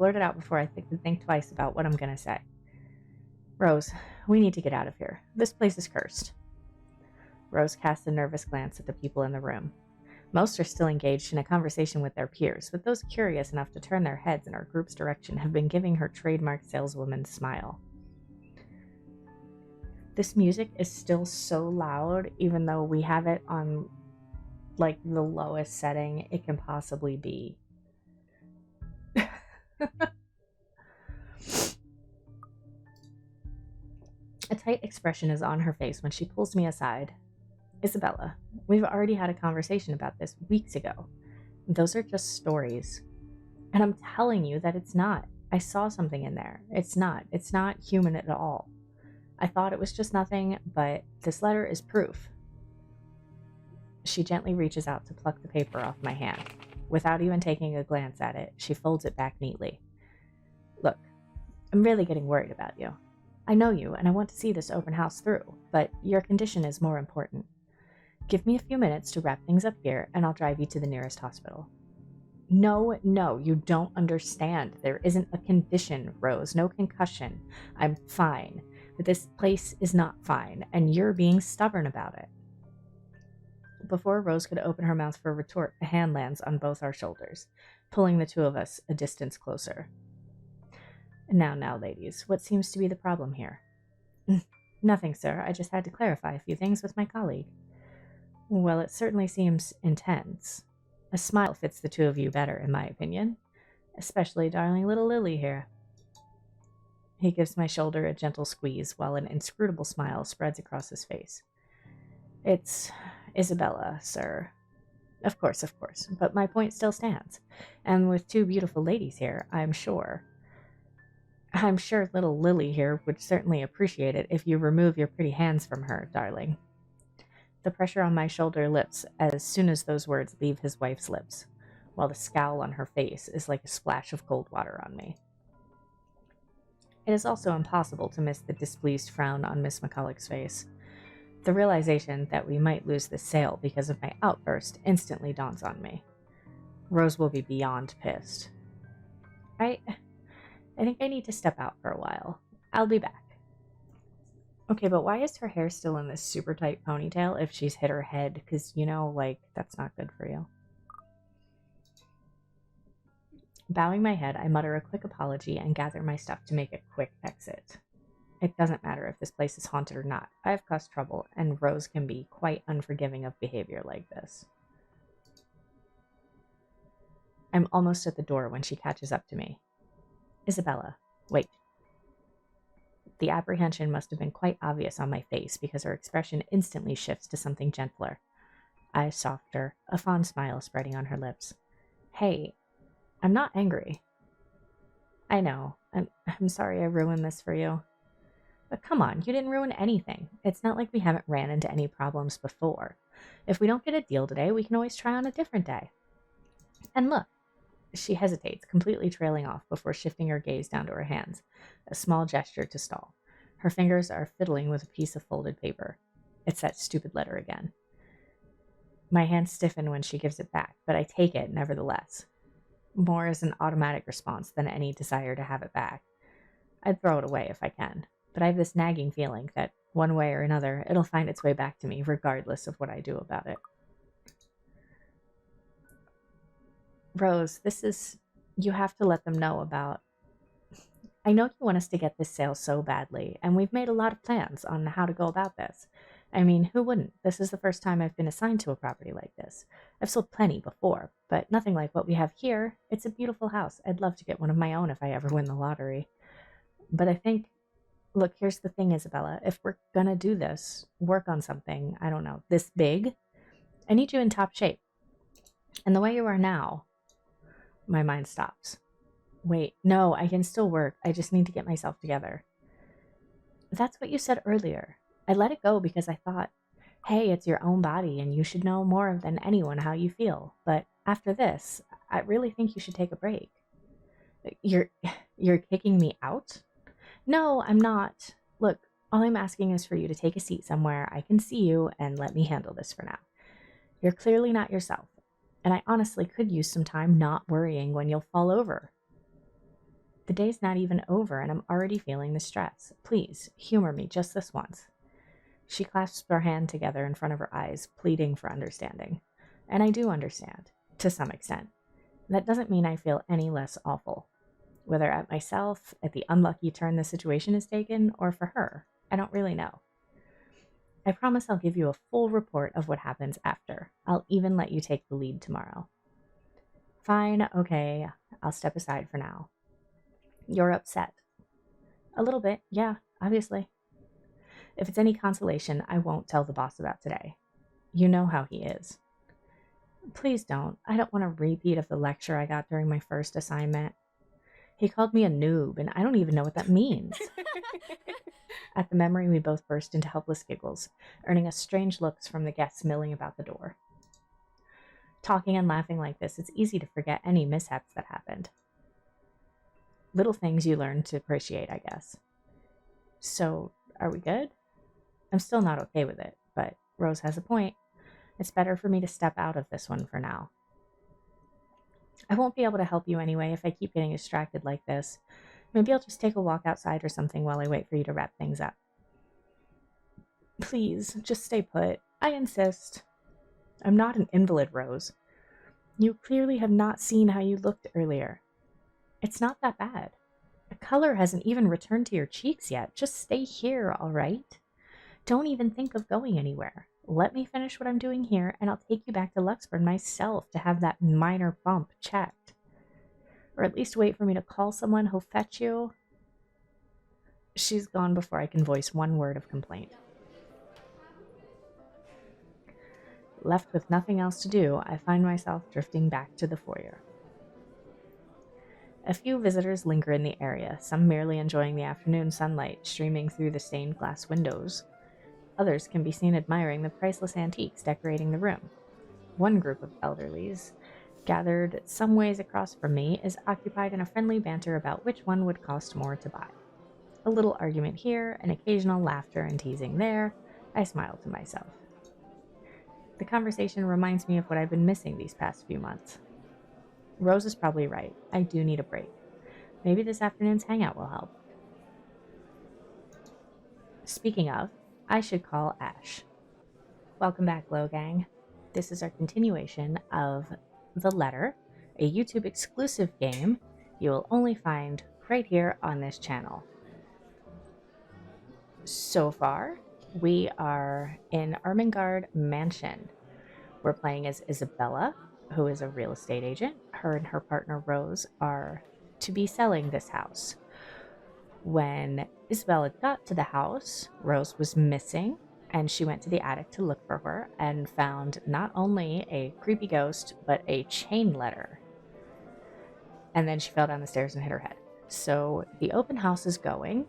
blurt it out before I think twice about what I'm going to say. Rose, we need to get out of here. This place is cursed. Rose cast a nervous glance at the people in the room. Most are still engaged in a conversation with their peers, but those curious enough to turn their heads in our group's direction have been giving her trademark saleswoman smile. This music is still so loud, even though we have it on, like, the lowest setting it can possibly be. A tight expression is on her face when she pulls me aside. Isabella, we've already had a conversation about this weeks ago. Those are just stories. And I'm telling you that it's not. I saw something in there. It's not human at all. I thought it was just nothing, but this letter is proof. She gently reaches out to pluck the paper off my hand. Without even taking a glance at it, she folds it back neatly. Look, I'm really getting worried about you. I know you, and I want to see this open house through, but your condition is more important. Give me a few minutes to wrap things up here, and I'll drive you to the nearest hospital. No, you don't understand. There isn't a condition, Rose. No concussion. I'm fine. But this place is not fine, and you're being stubborn about it. Before Rose could open her mouth for a retort, a hand lands on both our shoulders, pulling the two of us a distance closer. Now, ladies, what seems to be the problem here? Nothing, sir. I just had to clarify a few things with my colleague. Well, it certainly seems intense. A smile fits the two of you better, in my opinion. Especially darling little Lily here. He gives my shoulder a gentle squeeze while an inscrutable smile spreads across his face. It's Isabella, sir. Of course, but my point still stands. And with two beautiful ladies here, I'm sure little Lily here would certainly appreciate it if you remove your pretty hands from her, darling. The pressure on my shoulder lifts as soon as those words leave his wife's lips, while the scowl on her face is like a splash of cold water on me. It is also impossible to miss the displeased frown on Miss McCulloch's face. The realization that we might lose this sale because of my outburst instantly dawns on me. Rose will be beyond pissed. I think I need to step out for a while. I'll be back. Okay, but why is her hair still in this super tight ponytail if she's hit her head? Because, that's not good for you. Bowing my head, I mutter a quick apology and gather my stuff to make a quick exit. It doesn't matter if this place is haunted or not. I've caused trouble, and Rose can be quite unforgiving of behavior like this. I'm almost at the door when she catches up to me. Isabella, wait. The apprehension must have been quite obvious on my face because her expression instantly shifts to something gentler. Eyes softer, a fond smile spreading on her lips. Hey, I'm not angry. I know. I'm sorry I ruined this for you. But come on, you didn't ruin anything. It's not like we haven't ran into any problems before. If we don't get a deal today, we can always try on a different day. And look. She hesitates, completely trailing off before shifting her gaze down to her hands, a small gesture to stall. Her fingers are fiddling with a piece of folded paper. It's that stupid letter again. My hands stiffen when she gives it back, but I take it nevertheless. More as an automatic response than any desire to have it back. I'd throw it away if I can, but I have this nagging feeling that, one way or another, it'll find its way back to me regardless of what I do about it. Rose, you have to let them know about. I know you want us to get this sale so badly, and we've made a lot of plans on how to go about this. I mean, who wouldn't? This is the first time I've been assigned to a property like this. I've sold plenty before, but nothing like what we have here. It's a beautiful house. I'd love to get one of my own if I ever win the lottery. But I think, look, here's the thing, Isabella. If we're gonna do this, work on something, I don't know, this big, I need you in top shape. And the way you are now, my mind stops. Wait, no, I can still work. I just need to get myself together. That's what you said earlier. I let it go because I thought, hey, it's your own body and you should know more than anyone how you feel. But after this, I really think you should take a break. You're kicking me out? No, I'm not. Look, all I'm asking is for you to take a seat somewhere I can see you and let me handle this for now. You're clearly not yourself. And I honestly could use some time not worrying when you'll fall over. The day's not even over and I'm already feeling the stress. Please, humor me just this once. She clasps her hand together in front of her eyes, pleading for understanding. And I do understand, to some extent. That doesn't mean I feel any less awful. Whether at myself, at the unlucky turn the situation has taken, or for her, I don't really know. I promise I'll give you a full report of what happens after. I'll even let you take the lead tomorrow. Fine, okay, I'll step aside for now. You're upset. A little bit, yeah, obviously. If it's any consolation, I won't tell the boss about today. You know how he is. Please don't. I don't want a repeat of the lecture I got during my first assignment. He called me a noob, and I don't even know what that means. At the memory, we both burst into helpless giggles, earning us strange looks from the guests milling about the door. Talking and laughing like this, it's easy to forget any mishaps that happened. Little things you learn to appreciate, I guess. So, are we good? I'm still not okay with it, but Rose has a point. It's better for me to step out of this one for now. I won't be able to help you anyway if I keep getting distracted like this. Maybe I'll just take a walk outside or something while I wait for you to wrap things up. Please, just stay put. I insist. I'm not an invalid, Rose. You clearly have not seen how you looked earlier. It's not that bad. The color hasn't even returned to your cheeks yet. Just stay here, all right? Don't even think of going anywhere. Let me finish what I'm doing here, and I'll take you back to Luxburn myself to have that minor bump checked. Or at least wait for me to call someone who'll fetch you. She's gone before I can voice one word of complaint. Left with nothing else to do, I find myself drifting back to the foyer. A few visitors linger in the area, some merely enjoying the afternoon sunlight streaming through the stained glass windows. Others can be seen admiring the priceless antiques decorating the room. One group of elderlies, gathered some ways across from me, is occupied in a friendly banter about which one would cost more to buy. A little argument here, an occasional laughter and teasing there. I smile to myself. The conversation reminds me of what I've been missing these past few months. Rose is probably right. I do need a break. Maybe this afternoon's hangout will help. Speaking of, I should call Ash. Welcome back, Glow Gang. This is our continuation of The Letter, a YouTube exclusive game you will only find right here on this channel. So far, we are in Ermengarde Mansion. We're playing as Isabella, who is a real estate agent. Her and her partner Rose are to be selling this house. When Isabella got to the house, Rose was missing, and she went to the attic to look for her and found not only a creepy ghost, but a chain letter. And then she fell down the stairs and hit her head. So the open house is going.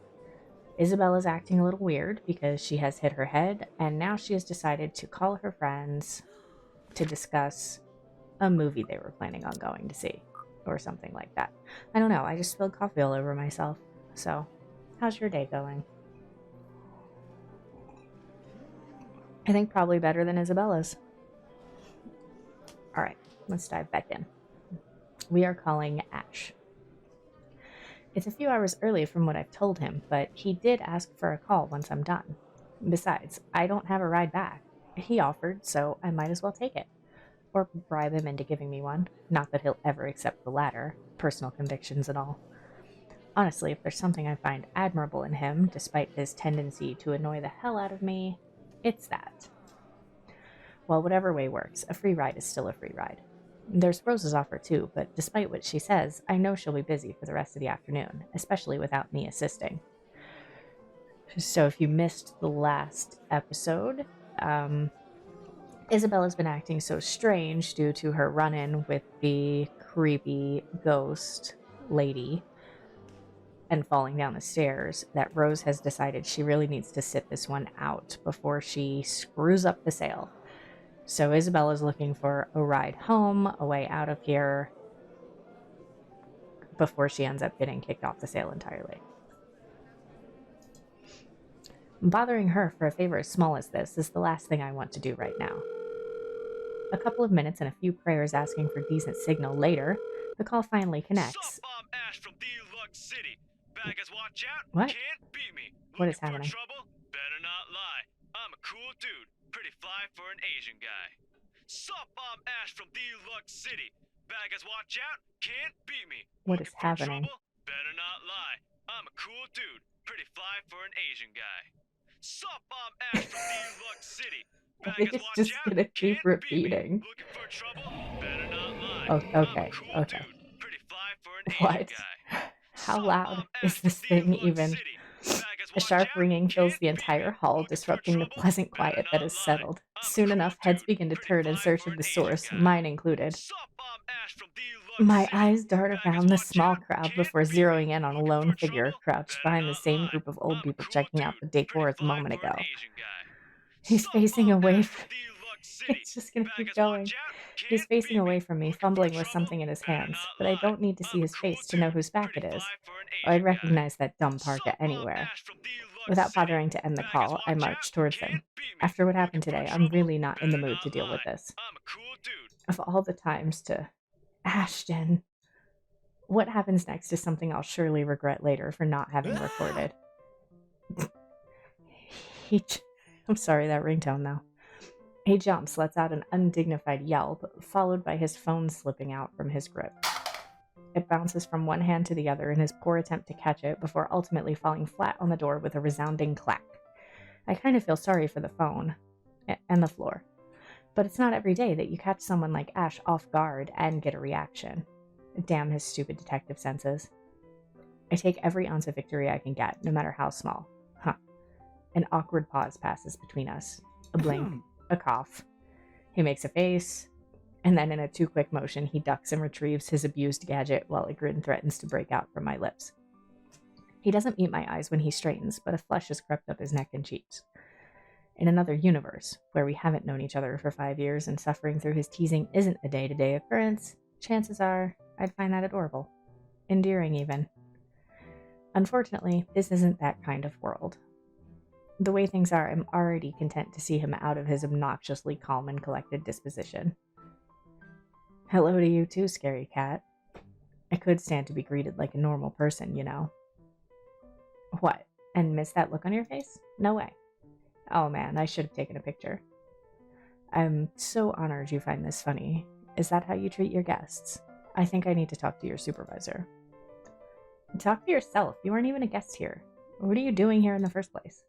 Isabella's acting a little weird because she has hit her head, and now she has decided to call her friends to discuss a movie they were planning on going to see, or something like that. I don't know, I just spilled coffee all over myself. So, how's your day going? I think probably better than Isabella's. Alright, let's dive back in. We are calling Ash. It's a few hours early from what I've told him, but he did ask for a call once I'm done. Besides, I don't have a ride back. He offered, so I might as well take it. Or bribe him into giving me one. Not that he'll ever accept the latter, personal convictions and all. Honestly, if there's something I find admirable in him, despite his tendency to annoy the hell out of me, it's that. Well, whatever way works, a free ride is still a free ride. There's Rose's offer too, but despite what she says, I know she'll be busy for the rest of the afternoon, especially without me assisting. So if you missed the last episode, Isabella's been acting so strange due to her run-in with the creepy ghost lady and falling down the stairs that Rose has decided she really needs to sit this one out before she screws up the sale. So Isabella's looking for a ride home, a way out of here, before she ends up getting kicked off the sale entirely. Bothering her for a favor as small as this is the last thing I want to do right now. A couple of minutes and a few prayers asking for decent signal later, the call finally connects. Sup, I'm Ash from the City. Baggers, watch out. What? Can't beat me. What is Looking for happening? trouble? Better not lie. I'm a cool dude. Pretty fly for an Asian guy. Sup, I'm Ash from Deluxe City. Baggers, watch out. Can't beat me. What is Looking for happening? trouble? Better not lie. I'm a cool dude. Pretty fly for an Asian guy. Sup, I'm Ash from Deluxe City. I think Baggers, it's watch just out. gonna keep Can't beat me. repeating. Looking for trouble? Better not lie. Oh, I'm okay, a cool okay. dude. Pretty fly for an Asian What? guy. How Sup, loud I'm is Ash this from thing Deluxe even? City. Baggers, A watch sharp out. ringing fills Can't the beat me. entire hall, Looking for disrupting the trouble? pleasant Better quiet that not is lie. settled. I'm a Soon cool enough, heads dude. begin to Pretty turn in fly search for of an the Asian source, guy. mine included. Sup, I'm Ash from Deluxe My City. eyes dart Baggers, around the watch small out. crowd Can't before beat me. zeroing in on a Looking lone for figure trouble? crouched Better behind the not same lie. group of old I'm a people cool checking out dude. the Pretty decor of a fly moment for an ago. Asian guy. He's Sup, facing I'm away Ash from... from Deluxe City. It's just gonna keep Baggers, going. watch out. He's Can't facing beat me. away from me, Looking for fumbling with trouble? something in his Better hands, not but I lie. don't need to see I'm a his cool face to know dude. whose back Pretty it is. fly for an Or I'd Asian guy. recognize that dumb Sup, parka I'm anywhere. Ash from Deluxe Without City. bothering to end the Baggers, call, I watch out. marched towards Can't him. beat me. After what happened Looking for today, I'm trouble? really not in the Better mood to not deal with lie. this. I'm a cool dude. Of all the times to... Ashton. What happens next is something I'll surely regret later for not having recorded. I'm sorry, that ringtone though. He jumps, lets out an undignified yelp, followed by his phone slipping out from his grip. It bounces from one hand to the other in his poor attempt to catch it before ultimately falling flat on the door with a resounding clack. I kind of feel sorry for the phone and the floor. But it's not every day that you catch someone like Ash off guard and get a reaction. Damn his stupid detective senses. I take every ounce of victory I can get, no matter how small. An awkward pause passes between us. A blink, a cough. He makes a face, and then in a too quick motion, he ducks and retrieves his abused gadget while a grin threatens to break out from my lips. He doesn't meet my eyes when he straightens, but a flush has crept up his neck and cheeks. In another universe, where we haven't known each other for 5 years and suffering through his teasing isn't a day-to-day occurrence, chances are I'd find that adorable. Endearing, even. Unfortunately, this isn't that kind of world. The way things are, I'm already content to see him out of his obnoxiously calm and collected disposition. Hello to you too, scary cat. I could stand to be greeted like a normal person, you know. What? And miss that look on your face? No way. Oh man, I should have taken a picture. I'm so honored you find this funny. Is that how you treat your guests? I think I need to talk to your supervisor. Talk to yourself. You aren't even a guest here. What are you doing here in the first place?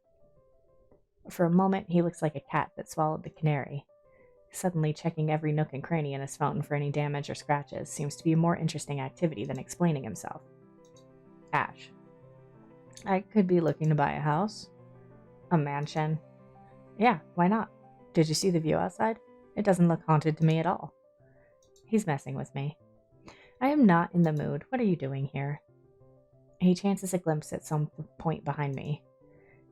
For a moment, he looks like a cat that swallowed the canary. Suddenly checking every nook and cranny in his phone for any damage or scratches seems to be a more interesting activity than explaining himself. Ash. I could be looking to buy a house. A mansion. Yeah, why not? Did you see the view outside? It doesn't look haunted to me at all. He's messing with me. I am not in the mood. What are you doing here? He chances a glimpse at some point behind me.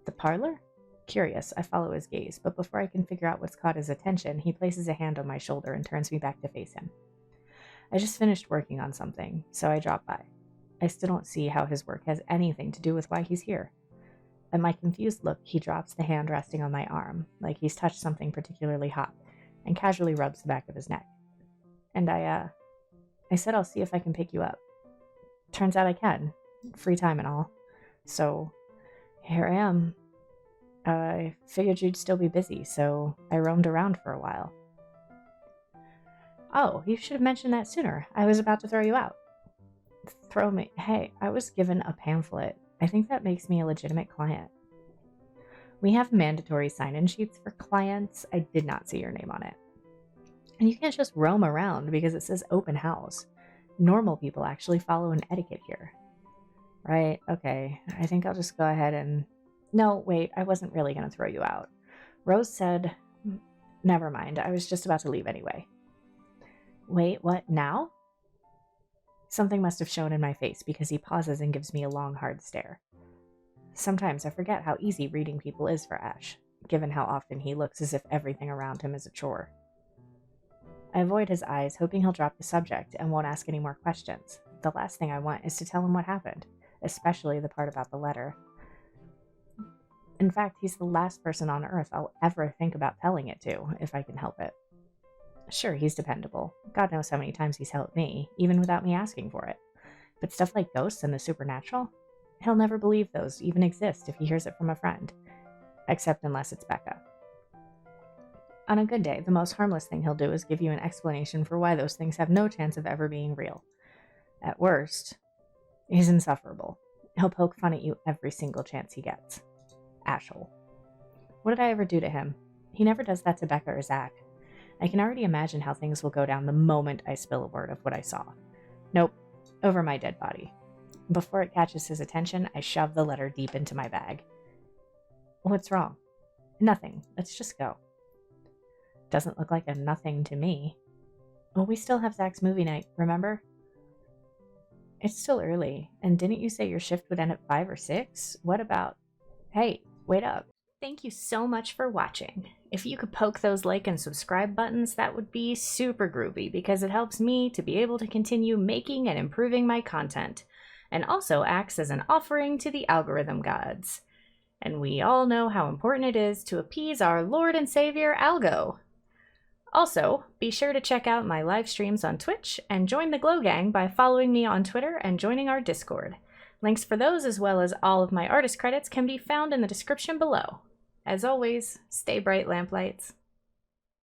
The parlor? Curious, I follow his gaze, but before I can figure out what's caught his attention, he places a hand on my shoulder and turns me back to face him. I just finished working on something, so I drop by. I still don't see how his work has anything to do with why he's here. At my confused look, he drops the hand resting on my arm, like he's touched something particularly hot, and casually rubs the back of his neck. And I said I'll see if I can pick you up. Turns out I can. Free time and all. So, here I am. I figured you'd still be busy, so I roamed around for a while. Oh, you should have mentioned that sooner. I was about to throw you out. Throw me? Hey, I was given a pamphlet. I think that makes me a legitimate client. We have mandatory sign-in sheets for clients. I did not see your name on it. And you can't just roam around because it says open house. Normal people actually follow an etiquette here. Right, okay. I think I'll just go ahead and... No, wait, I wasn't really going to throw you out. Rose said... Never mind, I was just about to leave anyway. Wait, what, now? Something must have shown in my face because he pauses and gives me a long, hard stare. Sometimes I forget how easy reading people is for Ash, given how often he looks as if everything around him is a chore. I avoid his eyes, hoping he'll drop the subject and won't ask any more questions. The last thing I want is to tell him what happened, especially the part about the letter. In fact, he's the last person on Earth I'll ever think about telling it to, if I can help it. Sure, he's dependable. God knows how many times he's helped me, even without me asking for it. But stuff like ghosts and the supernatural? He'll never believe those even exist if he hears it from a friend. Except unless it's Becca. On a good day, the most harmless thing he'll do is give you an explanation for why those things have no chance of ever being real. At worst, he's insufferable. He'll poke fun at you every single chance he gets. Ashhole. What did I ever do to him? He never does that to Becca or Zach. I can already imagine how things will go down the moment I spill a word of what I saw. Nope, over my dead body. Before it catches his attention, I shove the letter deep into my bag. What's wrong? Nothing. Let's just go. Doesn't look like a nothing to me. Well, we still have Zach's movie night, remember? It's still early, and didn't you say your shift would end at 5 or 6? What about... Hey, wait up. Thank you so much for watching. If you could poke those like and subscribe buttons, that would be super groovy because it helps me to be able to continue making and improving my content, and also acts as an offering to the algorithm gods. And we all know how important it is to appease our Lord and Savior Algo. Also, be sure to check out my live streams on Twitch and join the Glow Gang by following me on Twitter and joining our Discord. Links for those as well as all of my artist credits can be found in the description below. As always, stay bright, lamplights.